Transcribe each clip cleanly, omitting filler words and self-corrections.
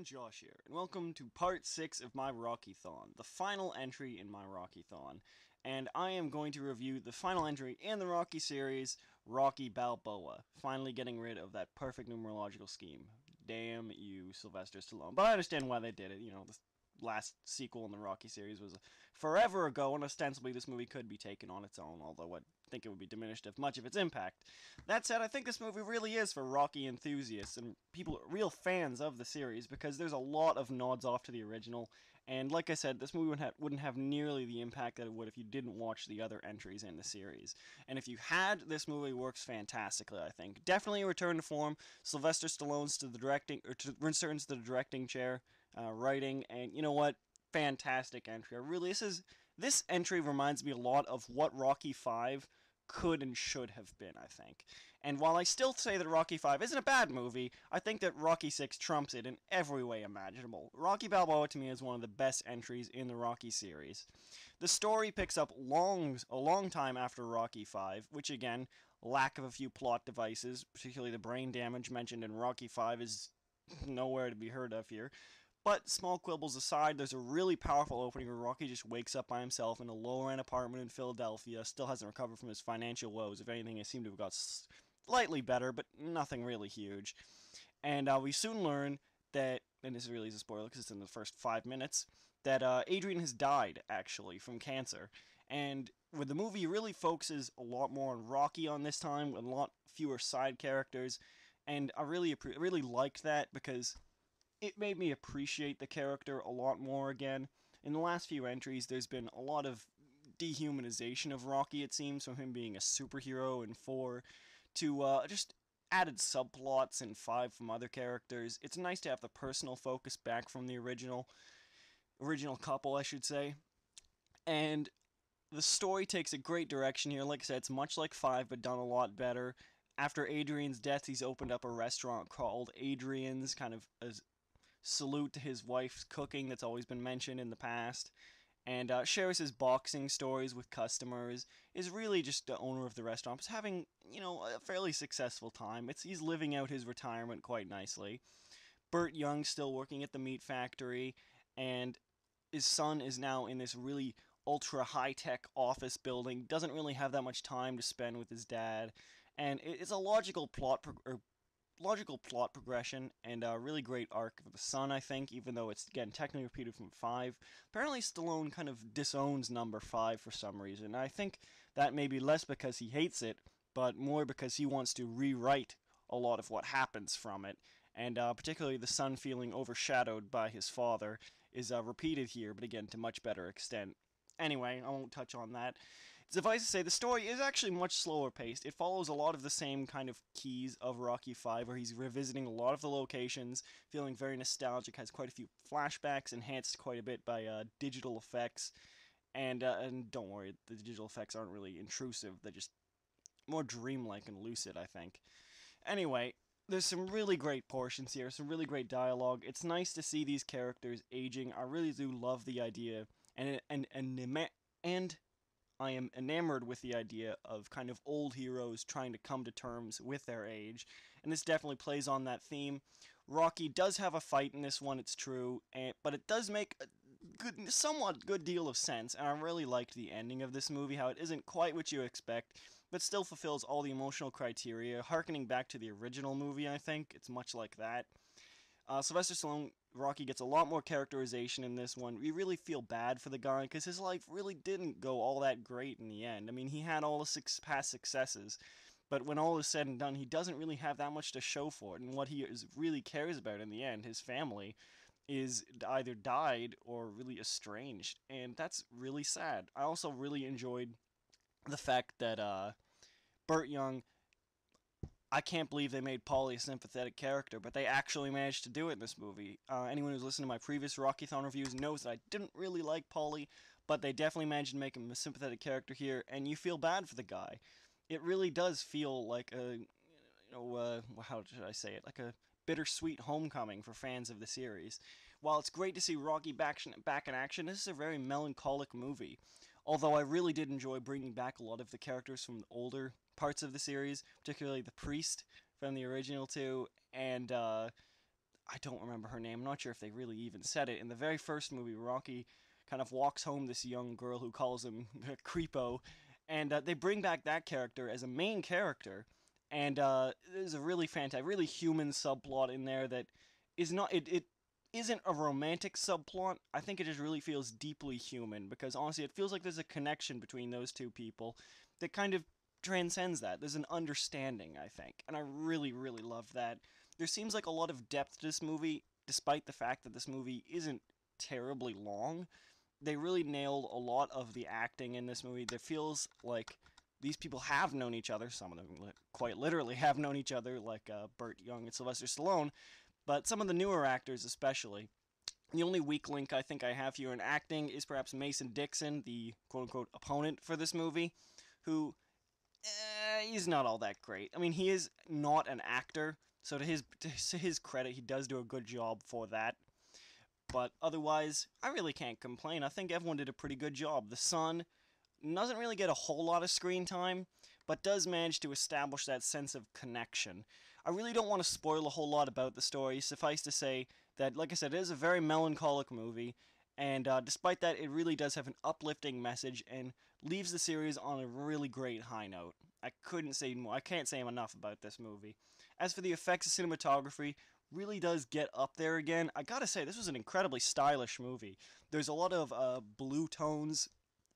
Josh here, and welcome to part 6 of my Rocky-thon, the final entry in my Rocky-thon. And I am going to review the final entry in the Rocky series, Rocky Balboa, finally getting rid of that perfect numerological scheme. Damn you, Sylvester Stallone. But I understand why they did it. The last sequel in the Rocky series was forever ago, and ostensibly this movie could be taken on its own, although I think it would be diminished of much of its impact. That said, I think this movie really is for Rocky enthusiasts and people, real fans of the series, because there's a lot of nods off to the original, and like I said, this movie wouldn't have nearly the impact that it would if you didn't watch the other entries in the series. And if you had, this movie works fantastically, I think. Definitely a return to form. Sylvester Stallone's to the directing, or returns to the directing chair, writing, and you know what? Fantastic entry. This entry reminds me a lot of what Rocky 5 could and should have been, I think. And while I still say that Rocky 5 isn't a bad movie, I think that Rocky 6 trumps it in every way imaginable. Rocky Balboa to me is one of the best entries in the Rocky series. The story picks up a long time after Rocky 5, which again, lack of a few plot devices, particularly the brain damage mentioned in Rocky 5 is nowhere to be heard of here. But small quibbles aside, there's a really powerful opening where Rocky just wakes up by himself in a lower-end apartment in Philadelphia, still hasn't recovered from his financial woes. If anything, he seemed to have got slightly better, but nothing really huge. And we soon learn that, and this really is a spoiler because it's in the first 5 minutes, that Adrian has died, actually, from cancer. And with the movie really focuses a lot more on Rocky on this time, with a lot fewer side characters, and I really liked that because it made me appreciate the character a lot more again. In the last few entries, there's been a lot of dehumanization of Rocky, it seems, from him being a superhero in 4 to just added subplots in 5 from other characters. It's nice to have the personal focus back from the original couple, I should say. And the story takes a great direction here. Like I said, it's much like 5, but done a lot better. After Adrian's death, he's opened up a restaurant called Adrian's, kind of as salute to his wife's cooking that's always been mentioned in the past, and shares his boxing stories with customers, is really just the owner of the restaurant. He's having, a fairly successful time. He's living out his retirement quite nicely. Burt Young's still working at the meat factory, and his son is now in this really ultra high-tech office building, doesn't really have that much time to spend with his dad, and it's a logical plot progression and a really great arc for the son, I think, even though it's, again, technically repeated from 5. Apparently, Stallone kind of disowns number 5 for some reason. I think that may be less because he hates it, but more because he wants to rewrite a lot of what happens from it. And particularly the son feeling overshadowed by his father is repeated here, but again, to much better extent. Anyway, I won't touch on that. Suffice to say, the story is actually much slower paced. It follows a lot of the same kind of keys of Rocky 5, where he's revisiting a lot of the locations, feeling very nostalgic, has quite a few flashbacks, enhanced quite a bit by digital effects. And don't worry, the digital effects aren't really intrusive, they're just more dreamlike and lucid, I think. Anyway, there's some really great portions here, some really great dialogue. It's nice to see these characters aging. I really do love the idea, and I am enamored with the idea of kind of old heroes trying to come to terms with their age, and this definitely plays on that theme. Rocky does have a fight in this one, it's true, but it does make a somewhat good deal of sense, and I really liked the ending of this movie, how it isn't quite what you expect, but still fulfills all the emotional criteria, harkening back to the original movie, I think. It's much like that. Sylvester Stallone, Rocky, gets a lot more characterization in this one. We really feel bad for the guy because his life really didn't go all that great in the end. I mean, he had all the past successes, but when all is said and done, he doesn't really have that much to show for it. And what he really cares about in the end, his family, is either died or really estranged, and that's really sad. I also really enjoyed the fact that Burt Young, I can't believe they made Paulie a sympathetic character, but they actually managed to do it in this movie. Anyone who's listened to my previous Rocky-thon reviews knows that I didn't really like Paulie, but they definitely managed to make him a sympathetic character here, and you feel bad for the guy. It really does feel like how should I say it, like a bittersweet homecoming for fans of the series. While it's great to see Rocky back in action, this is a very melancholic movie. Although I really did enjoy bringing back a lot of the characters from the older parts of the series, particularly the priest from the original two, and I don't remember her name. I'm not sure if they really even said it. In the very first movie, Rocky kind of walks home this young girl who calls him Creepo, and they bring back that character as a main character. And there's a really fantastic, really human subplot in there that is not. It isn't a romantic subplot. I think it just really feels deeply human because honestly, it feels like there's a connection between those two people that kind of transcends that. There's an understanding, I think, and I really, really love that. There seems like a lot of depth to this movie, despite the fact that this movie isn't terribly long. They really nailed a lot of the acting in this movie. There feels like these people have known each other. Some of them quite literally have known each other, like Burt Young and Sylvester Stallone. But some of the newer actors, especially, the only weak link I think I have here in acting is perhaps Mason Dixon, the quote unquote opponent for this movie, who he's not all that great. I mean, he is not an actor, so to his credit, he does do a good job for that. But otherwise, I really can't complain. I think everyone did a pretty good job. The son doesn't really get a whole lot of screen time, but does manage to establish that sense of connection. I really don't want to spoil a whole lot about the story. Suffice to say that, like I said, it is a very melancholic movie, and despite that, it really does have an uplifting message and leaves the series on a really great high note. I couldn't say more. I can't say enough about this movie. As for the effects of cinematography, really does get up there again. I gotta say, this was an incredibly stylish movie. There's a lot of blue tones,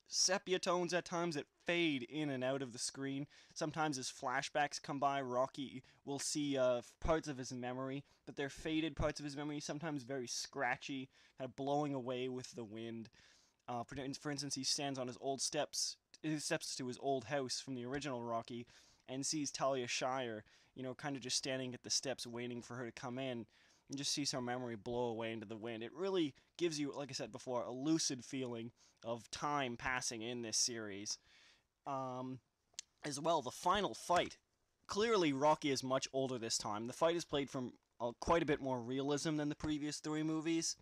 sepia tones at times that fade in and out of the screen. Sometimes as flashbacks come by, Rocky will see parts of his memory, but they're faded parts of his memory, sometimes very scratchy, kind of blowing away with the wind. For instance, he stands on his steps to his old house from the original Rocky, and sees Talia Shire, kind of just standing at the steps waiting for her to come in, and just sees her memory blow away into the wind. It really gives you, like I said before, a lucid feeling of time passing in this series. As well, the final fight. Clearly, Rocky is much older this time. The fight is played from quite a bit more realism than the previous three movies.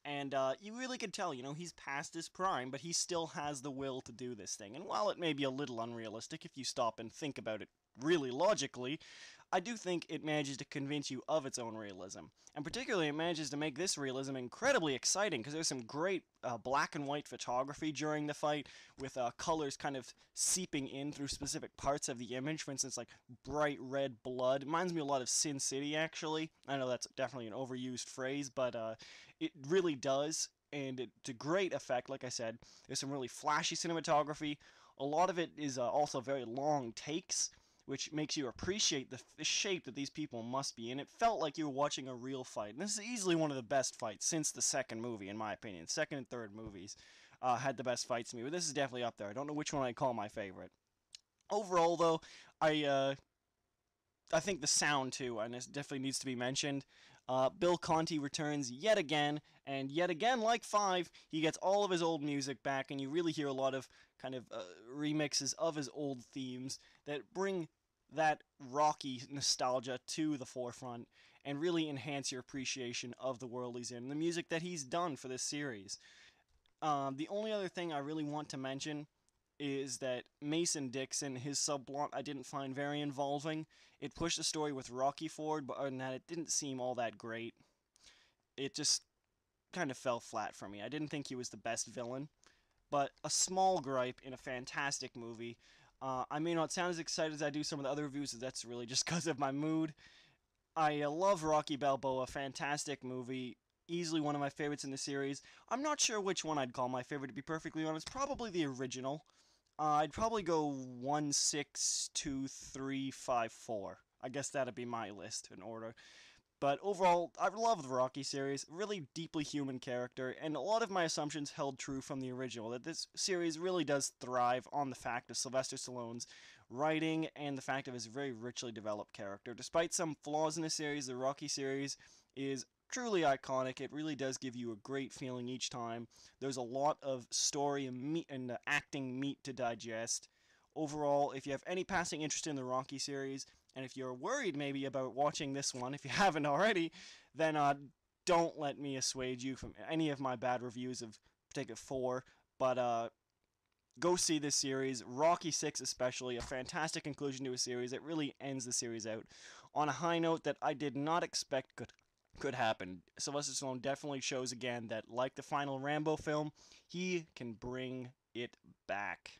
And you really could tell, he's past his prime, but he still has the will to do this thing. And while it may be a little unrealistic if you stop and think about it really logically, I do think it manages to convince you of its own realism. And particularly, it manages to make this realism incredibly exciting because there's some great black and white photography during the fight with colors kind of seeping in through specific parts of the image. For instance, like bright red blood. It reminds me a lot of Sin City, actually. I know that's definitely an overused phrase, but it really does. And it's a great effect, like I said. There's some really flashy cinematography. A lot of it is also very long takes, which makes you appreciate the shape that these people must be in. It felt like you were watching a real fight. And this is easily one of the best fights since the second movie, in my opinion. Second and third movies had the best fights to me, but this is definitely up there. I don't know which one I'd call my favorite. Overall, though, I think the sound, too, and this definitely needs to be mentioned. Bill Conti returns yet again, and yet again, like 5, he gets all of his old music back, and you really hear a lot of kind of remixes of his old themes that bring that Rocky nostalgia to the forefront and really enhance your appreciation of the world he's in and the music that he's done for this series. The only other thing I really want to mention is that Mason Dixon, his subplot, I didn't find very involving. It pushed the story with Rocky forward, but other than that, it didn't seem all that great. It just kind of fell flat for me. I didn't think he was the best villain, but a small gripe in a fantastic movie. I may not sound as excited as I do some of the other reviews, that's really just because of my mood. I love Rocky Balboa, fantastic movie, easily one of my favorites in the series. I'm not sure which one I'd call my favorite, to be perfectly honest. Probably the original. I'd probably go 1, 6, 2, 3, 5, 4. I guess that'd be my list in order. But overall, I love the Rocky series, really deeply human character, and a lot of my assumptions held true from the original, that this series really does thrive on the fact of Sylvester Stallone's writing and the fact of his very richly developed character. Despite some flaws in the series, the Rocky series is truly iconic. It really does give you a great feeling each time. There's a lot of story and acting meat to digest. Overall, if you have any passing interest in the Rocky series, and if you're worried maybe about watching this one, if you haven't already, then don't let me assuage you from any of my bad reviews of particular 4. But go see this series. Rocky 6 especially, a fantastic conclusion to a series. It really ends the series out on a high note that I did not expect could happen. Sylvester Stallone definitely shows again that, like the final Rambo film, he can bring it back.